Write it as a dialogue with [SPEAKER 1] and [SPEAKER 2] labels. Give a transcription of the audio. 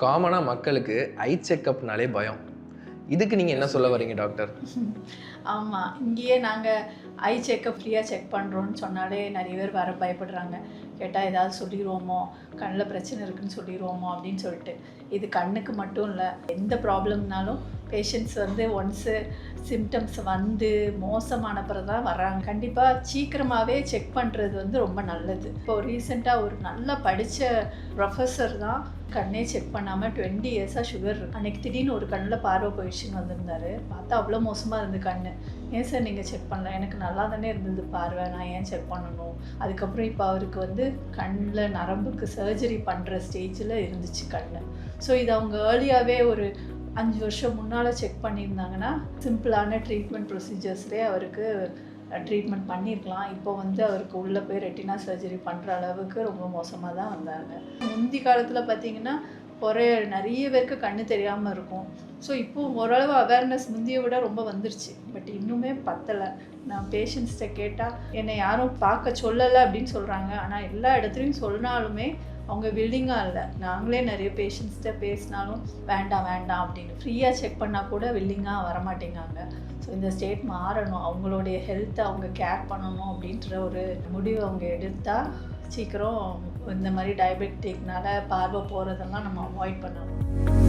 [SPEAKER 1] காமனா மக்களுக்கு ஐ செக்கப்னாலே பயம். இதுக்கு நீங்க என்ன சொல்ல வரீங்க டாக்டர்?
[SPEAKER 2] ஆமாம், இங்கேயே நாங்கள் ஐ செக்கப் ஃப்ரீயாக செக் பண்ணுறோன்னு சொன்னாலே நிறைய பேர் வர பயப்படுறாங்க. கேட்டால் ஏதாவது சொல்லிடுவோமோ, கண்ணில் பிரச்சனை இருக்குதுன்னு சொல்லிடுவோமோ அப்படின்னு சொல்லிட்டு. இது கண்ணுக்கு மட்டும் இல்லை, எந்த ப்ராப்ளம்னாலும் பேஷண்ட்ஸ் ஒன்ஸு சிம்டம்ஸ் மோசமான பிறகு தான் வர்றாங்க. கண்டிப்பாக சீக்கிரமாகவே செக் பண்ணுறது ரொம்ப நல்லது. இப்போ ரீசெண்டாக ஒரு நல்லா படித்த ப்ரொஃபஸர் தான் கண்ணே செக் பண்ணாமல் 20 இயர்ஸாக சுகர் இருக்கு. அன்றைக்கி திடீர்னு ஒரு கண்ணில் பார்வை போயிடுச்சுன்னு வந்திருந்தாரு. பார்த்தா அவ்வளோ மோசமாக இருந்து கண். ஏன் சார் நீங்கள் செக் பண்ணல? எனக்கு நல்லா தானே இருந்தது பார்வை, நான் ஏன் செக் பண்ணணும்? அதுக்கப்புறம் இப்போ அவருக்கு கண்ணில் நரம்புக்கு சர்ஜரி பண்ணுற ஸ்டேஜில் இருந்துச்சு கண். ஸோ இது அவங்க ஏர்லியாகவே ஒரு 5 வருஷம் முன்னால் செக் பண்ணியிருந்தாங்கன்னா சிம்பிளான ட்ரீட்மெண்ட் ப்ரொசீஜர்ஸ்லேயே அவருக்கு ட்ரீட்மெண்ட் பண்ணியிருக்கலாம். இப்போ அவருக்கு உள்ளே போய் ரெட்டினா சர்ஜரி பண்ணுற அளவுக்கு ரொம்ப மோசமாக தான் வந்தாங்க. முந்தி காலத்தில் பார்த்திங்கன்னா நிறைய பேருக்கு கண்ணு தெரியாமல் இருக்கும். ஸோ இப்போது ஓரளவு அவேர்னஸ் முந்தியை விட ரொம்ப வந்துருச்சு. பட் இன்னுமே பத்தலை. நான் பேஷண்ட்ஸ்கிட்ட கேட்டால் என்னை யாரும் பார்க்க சொல்லலை அப்படின்னு சொல்கிறாங்க. ஆனால் எல்லா இடத்துலையும் சொன்னாலுமே அவங்க வில்லிங்காக இல்லை. நாங்களே நிறைய பேஷண்ட்ஸ்கிட்ட பேசினாலும் வேண்டாம் வேண்டாம் அப்படின்னு ஃப்ரீயாக செக் பண்ணால் கூட வில்லிங்காக வரமாட்டேங்காங்க. ஸோ இந்த ஸ்டேட் மாறணும். அவங்களுடைய ஹெல்த்தை அவங்க கேர் பண்ணணும் அப்படின்ற ஒரு முடிவு அவங்க எடுத்தால் சீக்கிரம் இந்த மாதிரி டயபெட்டிக்னால பார்வை போகிறதெல்லாம் நம்ம அவாய்ட் பண்ணணும்.